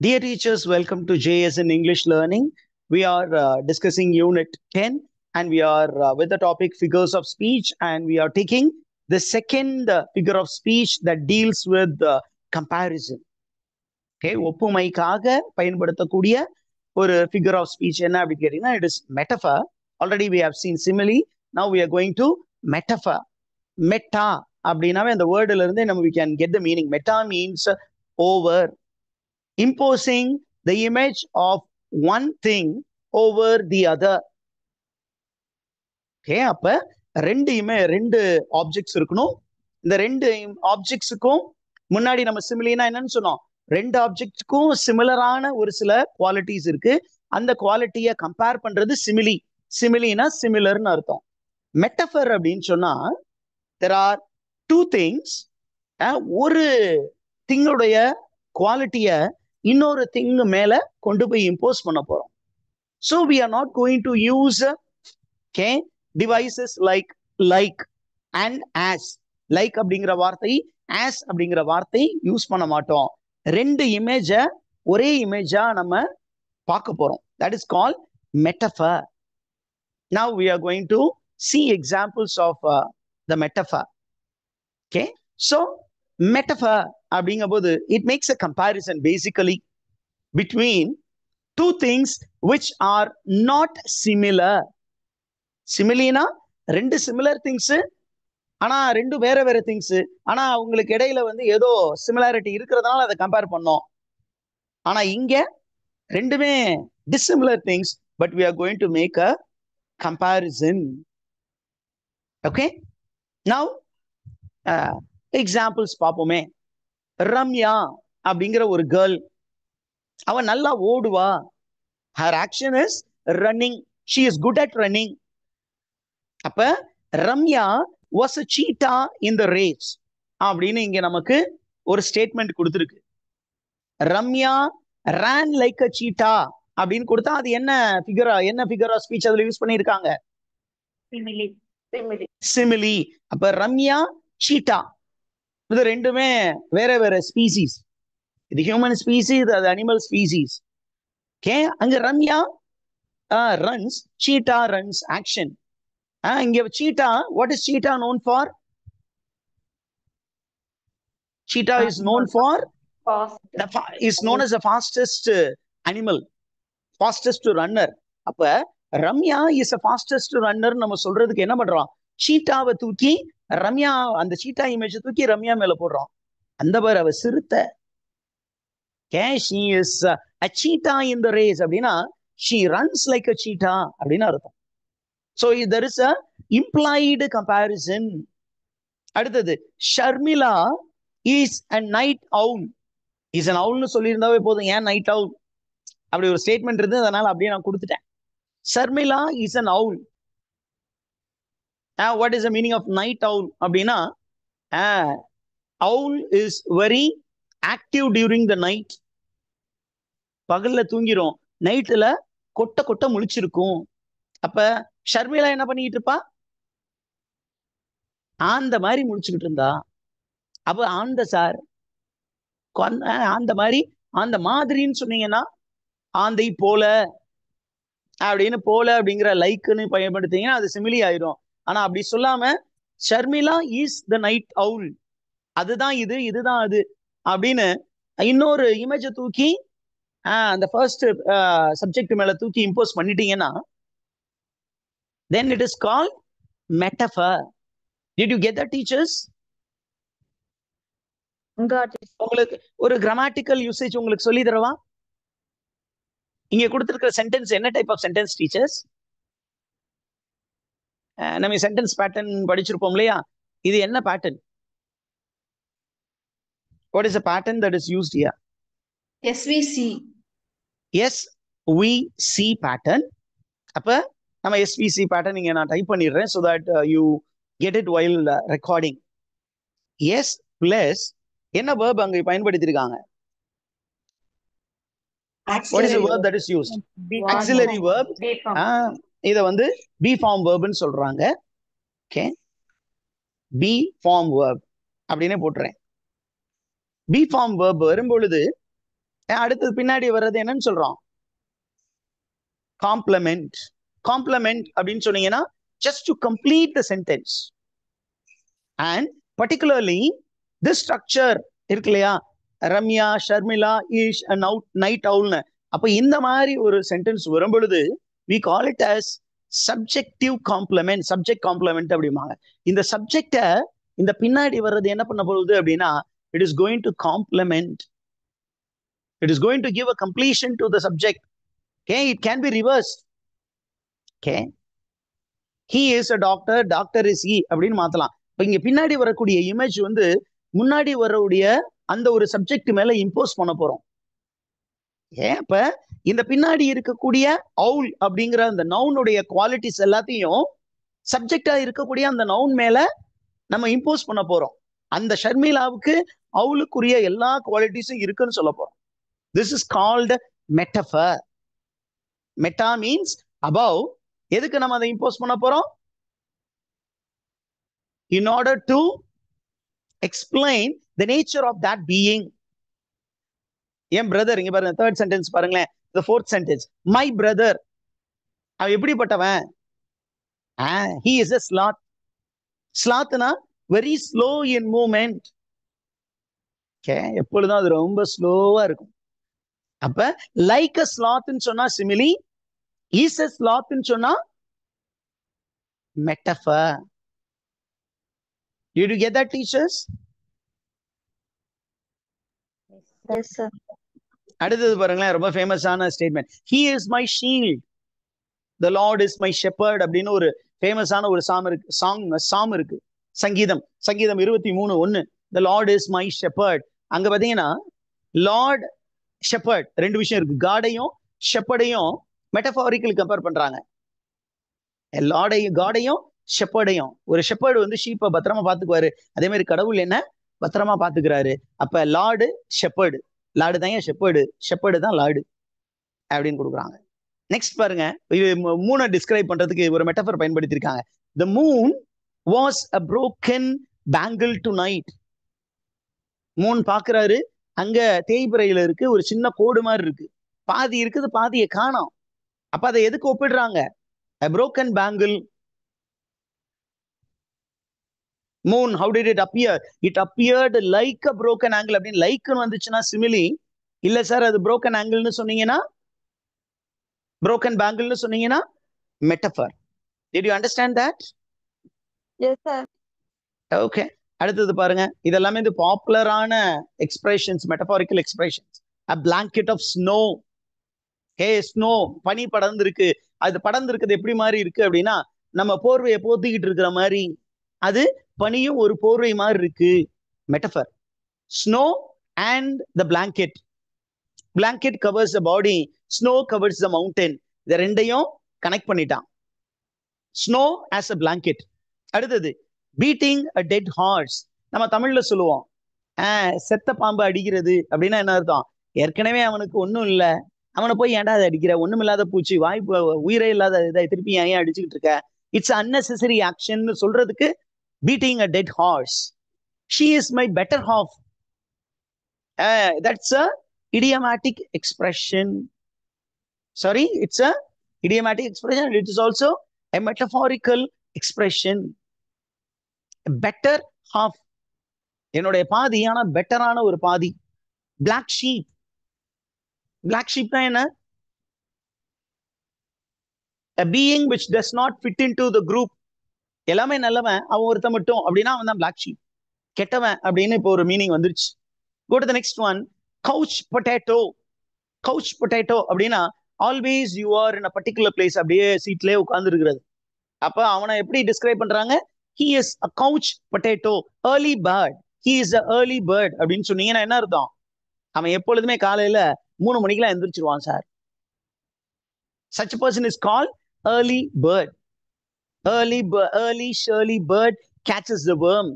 Dear teachers, welcome to JS in English Learning. We are discussing Unit 10 and we are with the topic figures of speech, and we are taking the second figure of speech that deals with comparison. Okay, ஒப்புமைக்காக பயன்படுத்தக்கூடிய ஒரு figure of speech என்ன அப்படி கேட்டீங்கன்னா, it is metaphor. Already we have seen simile. Now we are going to metaphor. Meta அப்படின்னாவே அந்த வேர்டுல இருந்தே நம்ம we can get the meaning. Meta means over, imposing the image of one thing over the other. Okay, அப்ப ரெண்டு objects இருக்கணும். இந்த ரெண்டு ஆப்ஜெக்ட்ஸுக்கும் முன்னாடி நம்ம சிமிலினா என்னன்னு சொன்னோம், ரெண்டு ஆப்ஜெக்ட்க்கும் சிமிலரான ஒரு சில குவாலிட்டிஸ் இருக்கு. அந்த குவாலிட்டியை கம்பேர் பண்றது சிமிலி. சிமிலினா சிமிலர்னு அர்த்தம். மெட்டஃபர் அப்படின்னு சொன்னா there are two things. ஒரு திங்குடைய குவாலிட்டியை இன்னொரு திங் மேல கொண்டு போய் இம்போஸ் பண்ண போறோம். So we are not going to use devices like and as. Like அப்படிங்கிற வார்த்தை, as அப்படிங்கிற வார்த்தை யூஸ் பண்ண மாட்டோம். ரெண்டு இமேஜ ஒரே இமேஜா நம்ம பார்க்க போறோம். That is called metaphor. Now we are going to see examples of the metaphor. Okay, so metaphor அப்படிங்கும்போது it makes a comparison basically between two things which are not similar. Similina ரெண்டு similar things, ஆனா ரெண்டு வேற வேற things. ஆனா உங்களுக்கு இடையில வந்து ஏதோ சிமிலாரிட்டி இருக்கிறதுனால அதை கம்பேர் பண்ணோம். ஆனா இங்க ரெண்டுமே dissimilar things, but we are going to make a comparison. Okay, now examples பார்ப்போமே. ரம்யா அப்படிங்கிற ஒரு கேர்ள், அவ நல்லா ஓடுவா. her action is running. she is good at running. அப்ப Ramya was a cheetah in the race அப்படின்னு இங்க நமக்கு ஒரு ஸ்டேட்மெண்ட் கொடுத்துருக்கு. Ramya ran like a cheetah அப்படின்னு கொடுத்தா அது என்ன ஃபிகர் ஆஃப் ஸ்பீச் அதுல யூஸ் பண்ணிருக்காங்க? சிமிலி. அப்ப ரம்யா, சீட்டா, இது ரெண்டுமே வேற வேற ஸ்பீசிஸ். இது ஹியூமன் ஸ்பீசிஸ், அது அனிமல் ஸ்பீசிஸ். ஓகே, அங்க Ramya runs, cheetah runs action. இங்க cheetah, what is cheetah known for? Cheetah is known for is known as the fastest animal, fastest runner. அப்ப ரம்யா இஸ் fastest runner நம்ம சொல்றதுக்கு என்ன பண்றோம்? சீட்டாவை தூக்கி ரம்யா, அந்த சீட்டா இமேஜ் தூக்கி ரம்யா மேல போடுறோம். அந்த பாரு அவ சிறுத்தை. she is a cheetah in the race அப்படின்னா she runs like a cheetah அப்படின்னு அர்த்தம். So there is a implied comparison. அடுத்தது, Sharmila is a night owl. is an owl னு சொல்லியிருந்தாவே போதும், ஏன் night owl அப்படி ஒரு ஸ்டேட்மெண்ட் இருந்து அதனால அப்படியே நான் கொடுத்துட்டேன். Sharmila is an owl. What is the meaning of night owl அப்படின்னா, owl is very active during the night. பகல்ல தூங்கிரும், நைட்ல கொட்ட கொட்ட முழிச்சிருக்கும். அப்ப ஷர்மிளா என்ன பண்ணிட்டு இருப்பா? அந்த மாதிரி முழிச்சுக்கிட்டு இருந்தா. அப்ப ஆந்த சார், அந்த மாதிரி, அந்த மாதிரின்னு சொன்னீங்கன்னா ஆந்தை போல அப்படின்னு, போல அப்படிங்கிற லைக்குன்னு பயன்படுத்தீங்கன்னா அது சிமிலி ஆயிரும். ஆனா அப்படி சொல்லாம ஷர்மிளா இஸ் த நைட் அவுல், அதுதான் இது, இதுதான் அது அப்படின்னு இன்னொரு இமேஜை தூக்கி அந்த ஃபர்ஸ்ட் சப்ஜெக்ட் மேல தூக்கி இம்போஸ் பண்ணிட்டீங்கன்னா then it is called metaphor. Did you get that, teachers? உங்களுக்கு ஒரு கிராமட்டிக்கல் யூசேஜ் உங்களுக்கு சொல்லி தரவா? இங்க கொடுத்திருக்கிற சென்டென்ஸ் என்ன டைப் ஆஃப் சென்டென்ஸ் டீச்சர்ஸ்? நம்ம சென்டென்ஸ் பேட்டர்ன் படிச்சிருப்போம் இல்லையா? இது என்ன pattern? What is the pattern that is used here? SVC. SVC pattern. அப்ப நம்ம SVC pattern இங்க நான் டைப் பண்ணிடுறேன் so that you get it while recording. S plus என்ன verb அங்க பயன்படுத்திருக்காங்க? What is the verb that is used? Auxiliary verb. இத வந்து B form verb ன்னு சொல்றாங்க. Okay, B form verb அப்படினே போட்டுறேன். B form verb வரும்பொழுது அடுத்தது பின்னாடி வர்றது என்னன்னு சொல்றோம்? காம்ப்ளமெண்ட். காம்ப்ளமெண்ட் அப்படின்னு சொன்னீங்கன்னா just to complete the sentence. And particularly this structure இருக்கு இல்லையா, ரம்யா, ஷர்மிளா, ஈஷ், நைட் அவுல்னு. அப்ப இந்த மாதிரி ஒரு சென்டென்ஸ் வரும் பொழுது we call it as subjective complement. Subject complement அப்படிம்பாங்க. இந்த சப்ஜெக்ட இந்த பின்னாடி வர்றது என்ன பண்ண போகுது அப்படின்னா, it is going to complement, it is going to give a completion to the subject. Okay, it can be reversed. Okay, he is a doctor, doctor is he அப்படின்னு மாத்தலாம். இப்ப இங்க பின்னாடி வரக்கூடிய இமேஜ் வந்து முன்னாடி வரக்கூடிய அந்த ஒரு சப்ஜெக்ட் மேல இம்போஸ் பண்ண போறோம். ஏன் இப்ப இந்த பின்னாடி இருக்கக்கூடிய அவுல் அப்படிங்கிற அந்த நவுனுடைய குவாலிட்டிஸ் எல்லாத்தையும் சப்ஜெக்டா இருக்கக்கூடிய அந்த நவுன் மேல நம்ம இம்போஸ் பண்ண போறோம். அந்த ஷர்மிளாவுக்கு அவுலுக்குரிய எல்லா குவாலிட்டிஸும் இருக்குன்னு சொல்ல போறோம். This is called metaphor. Meta means above. எதுக்கு நம்ம அதை இம்போஸ் பண்ண போறோம்? in order to explain the nature of that being. N brother, இங்க பாருங்க, தேர்ட் சென்டென்ஸ் பாருங்களேன், the fourth sentence, my brother, அவன் எப்படிப்பட்டவன்? he is a sloth. slothனா very slow in movement. எப்பொழுதும் அது ரொம்ப ஸ்லோவா இருக்கும். அப்ப like a sloth ன்னு சொன்னா simile, is a sloth ன்னு சொன்னா metaphor. Did you get that, teachers? Yes, sir. அடுத்தது பாருங்களேன், ரொம்ப ஃபேமஸான statement, he is my shield, the lord is my shepherd அப்படின்னு ஒரு ஃபேமஸான ஒரு சாம் இருக்கு. சங்கீதம் 23:1, the lord is my shepherd. அங்க பாத்தீங்கன்னா லார்ட், ஷெப்பர்ட், ரெண்டு விஷயம் இருக்கு. காடையும் ஷெப்பர்டையும் மெட்டபாரிக்கல் கம்பேர் பண்றாங்க. காடையும் ஷெப்பர்டையும். ஒரு ஷெப்பர்டு வந்து ஷீப்பை பத்திரமா பாத்துக்குவாரு, அதே மாதிரி கடவுள் என்ன பத்திரமா பாத்துக்கிறாரு. அப்ப லார்டு ஷெப்பர்டு, லார்டு தான் ஏன் ஷெப்பர்டு, ஷெப்பர்டு தான் லார்டு அப்படின்னு கொடுக்குறாங்க. நெக்ஸ்ட் பாருங்க, இது மூணை டிஸ்கிரைப் பண்றதுக்கு ஒரு மெட்டபர் பயன்படுத்தியிருக்காங்க. the moon was a broken bangle to night. Moon பாக்குறாரு, அங்க தேய்பிரையில இருக்கு ஒரு சின்ன கோடு மாதிரி இருக்கு, பாதி இருக்குது பாதியை காணோம். அப்ப அதை எதுக்கு ஒப்பிடுறாங்க? a broken bangle. moon, how did it appear? it appeared like a broken angle. அப்படின்னு லைக்னு வந்துச்சுன்னா சிமிலி, இல்ல சார் அது broken angleன்னு சொன்னீங்கன்னா, broken bangleன்னு சொன்னீங்கன்னா metaphor. did you understand that? Yes, sir. okay, அடுத்தது பாருங்க, இதெல்லாமே இந்த பாப்புலரான expressions, metaphorical expressions. a blanket of snow. Snow, பனி படர்ந்து இருக்கு. அது படர்ந்து இருக்குது எப்படி மாதிரி இருக்கு அப்படின்னா, நம்ம போர்வையை போத்திக்கிட்டு இருக்கிற மாதிரி, அது பனியும் ஒரு போர்வை மாதிரி இருக்கு. Metaphor. Snow and the blanket. Blanket covers the body, snow covers the mountain. இதை ரெண்டையும் கனெக்ட் பண்ணிட்டான். Snow as a blanket. அடுத்தது பீட்டிங் அ டெட் ஹார்ஸ். நம்ம தமிழ்ல சொல்லுவோம், செத்த பாம்பு அடிக்கிறது அப்படின்னா என்ன அர்த்தம்? ஏற்கனவே அவனுக்கு ஒன்றும் இல்லை, அவனை போய் ஏன்டா அதை அடிக்கிற, ஒண்ணும் இல்லாத பூச்சி, வாய்ப்பு உயிரே இல்லாத இதை திருப்பி ஏன் அடிச்சுக்கிட்டு இருக்க, இட்ஸ் அன்னெசரி ஆக்ஷன் சொல்றதுக்கு beating a dead horse. she is my better half. That's a idiomatic expression. Sorry, it's a idiomatic expression. It is also a metaphorical expression. A better half, என்னுடைய பாதி, ஆனா பெட்டரான ஒரு பாதி. black sheep. black sheep தான் என்ன? a being which does not fit into the group. எல்லாமே நல்லவன், அவன் ஒருத்த மட்டும் அப்படின்னா அவன் தான் பிளாக் ஷீப். கெட்டவன் அப்படின்னு இப்போ ஒரு மீனிங் வந்துருச்சு. go to the next one, couch potato. couch potato அப்படின்னா always you are in a particular place, அப்படியே சீட்லயே உட்கார்ந்து இருக்கிறது. அப்ப அவனை எப்படி டிஸ்கிரைப் பண்றாங்க? he is a couch potato. early bird, he is a early bird அப்படின்னு சொன்னீங்கன்னா என்ன அர்த்தம்? அவன் எப்பொழுதுமே காலையில 3 மணிக்கெல்லாம் எந்திரிச்சிருவான் sir. such a person is called early bird. early Shirley bird catches the worm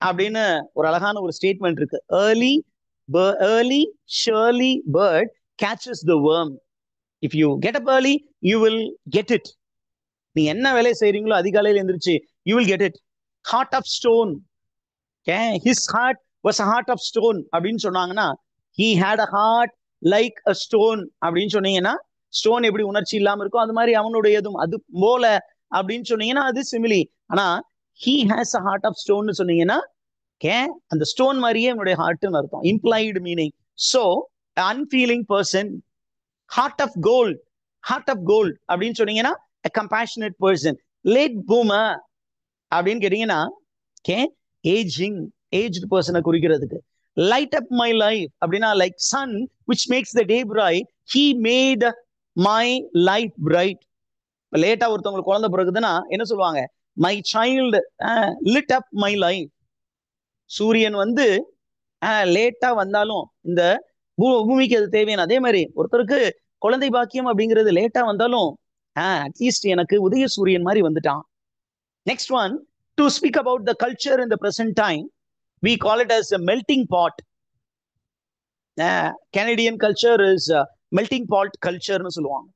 அப்படின்னு ஒரு அழகான ஒரு ஸ்டேட்மெண்ட் இருக்கு. early Shirley bird catches the worm. if you get up early you will get it. நீ என்ன வேலை செய்றீங்களோ அதிகாலையில் எந்திரிச்சு you will get it. heart of stone. his heart was a heart of stone அப்படின்னு சொன்னாங்கன்னா he had a heart like a stone அப்படின்னு சொன்னீங்கன்னா stone எப்படி உணர்ச்சி இல்லாம இருக்கும் அது மாதிரி அவனுடையதும் அது போல அப்படின்னு சொன்னீங்கன்னா அது சிமிலி. ஆனா he has a heart of stone சொன்னீங்கன்னா அந்த ஸ்டோன் மாதிரியே என்னுடைய ஹார்ட்னு அர்த்தம், implied meaning. So unfeeling person. Heart of gold, heart of gold அப்படின்னு சொன்னீங்கன்னா a compassionate person. Late boomer அப்படின்னு கேட்டீங்கன்னா ஏஜிங், ஏஜ்டு பர்சனை குறிக்கிறதுக்கு. லைட் அப் மை லைஃப் அப்படின்னா like sun which makes the day bright, he made my life bright. லேட்டா ஒருத்தவங்களுக்கு குழந்தை பிறகுதுன்னா என்ன சொல்லுவாங்க, my child lit up my life. சூரியன் வந்து லேட்டா வந்தாலும் இந்த பூமிக்கு அது தேவையான. அதே மாதிரி ஒருத்தருக்கு குழந்தை பாக்கியம் அப்படிங்கிறது லேட்டா வந்தாலும் அட்லீஸ்ட் எனக்கு உதய சூரியன் மாதிரி வந்துட்டான். Next one, to speak about the culture in the present time, we call it as a melting pot. Canadian culture is melting pot culture னு சொல்லுவாங்க.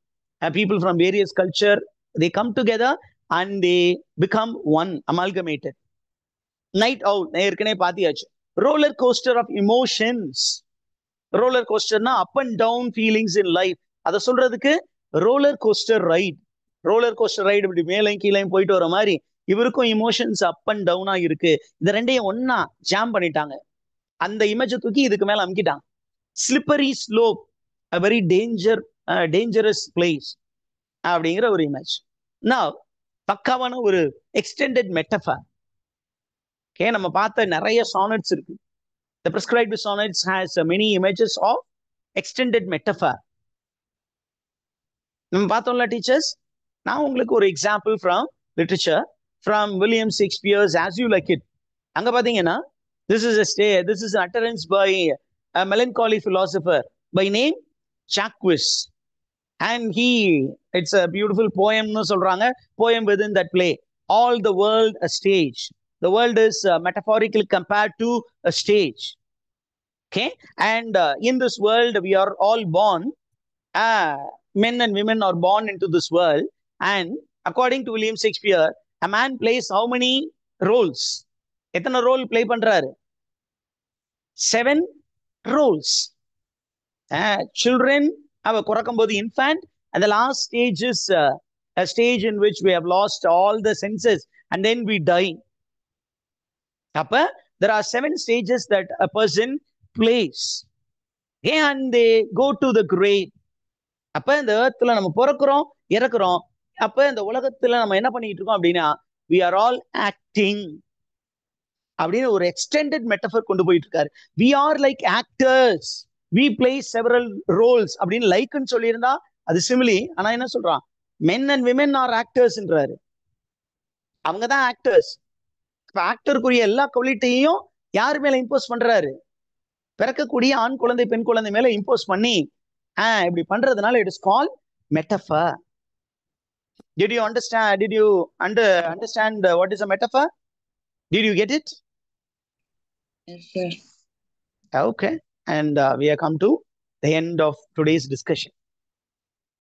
People from various culture, they come together and they become one, amalgamated. Night owl ஏற்கனவே பாத்தியாச்சு. roller coaster of emotions. roller coasterனா up and down feelings in life. அதை சொல்றதுக்கு roller coaster ride. roller coaster ride இப்படி மேலையும் கீழையும் போயிட்டு வர மாதிரி இவருக்கும் இமோஷன்ஸ் அப் அண்ட் டவுனா இருக்கு. இந்த ரெண்டையும் ஒன்னா ஜாம் பண்ணிட்டாங்க. அந்த இமேஜை தூக்கி இதுக்கு மேல அமுக்கிட்டாங்க. Slippery slope, a very dangerous place அப்படிங்கிற ஒரு இமேஜ். நான் பக்காவான ஒரு எக்ஸ்டெண்டட் மெட்டஃபர். நம்ம பார்த்த நிறைய சானட்ஸ் இருக்கு. The prescribed sonnets has many images of extended metaphor. நம்ம பார்த்தோம்ல டீச்சர்ஸ். நான் உங்களுக்கு ஒரு example from literature, from William Shakespeare's As You Like It. அங்க பாத்தீங்கன்னா this is an utterance by a melancholy philosopher by name Jacques, and it's a beautiful poem னு சொல்றாங்க. poem within that play, all the world a stage. The world is metaphorically compared to a stage. Okay, and in this world we are all born, men and women are born into this world, and according to William Shakespeare, a man plays how many roles? எத்தனை role play பண்றாரு? 7 roles. Children அவ குறக்கும் போது infant, and the last stage is a stage in which we have lost all the senses and then we die. அப்ப there are 7 stages that a person plays, and they go to the grave. அப்ப இந்த earthல நம்ம பிறக்கிறோம் இறக்குறோம். அப்ப இந்த உலகத்துல நம்ம என்ன பண்ணிட்டு இருக்கோம் அப்படின்னா we are all acting அப்படின்னு ஒரு எக்ஸ்டெண்டட் மெட்டஃபர் கொண்டு போயிட்டு இருக்காரு. we are like actors, we play several roles அப்படின்னு லைக்னு சொல்லியிருந்தா அது சிமிலி. ஆனா என்ன சொல்றான், men and women are actorsன்றாரு. அவங்கதான் ஆக்டர்ஸ். ஆக்டருக்குரிய எல்லா குவாலிட்டியையும் யார் மேல இம்போஸ் பண்றாரு? பிறக்கக்கூடிய ஆண் குழந்தை பெண் குழந்தை மேல இம்போஸ் பண்ணி இப்படி பண்றதுனால it is called metaphor. Did you understand what is a metaphor? Did you get it? Yes, sir. Okay, and we have come to the end of today's discussion.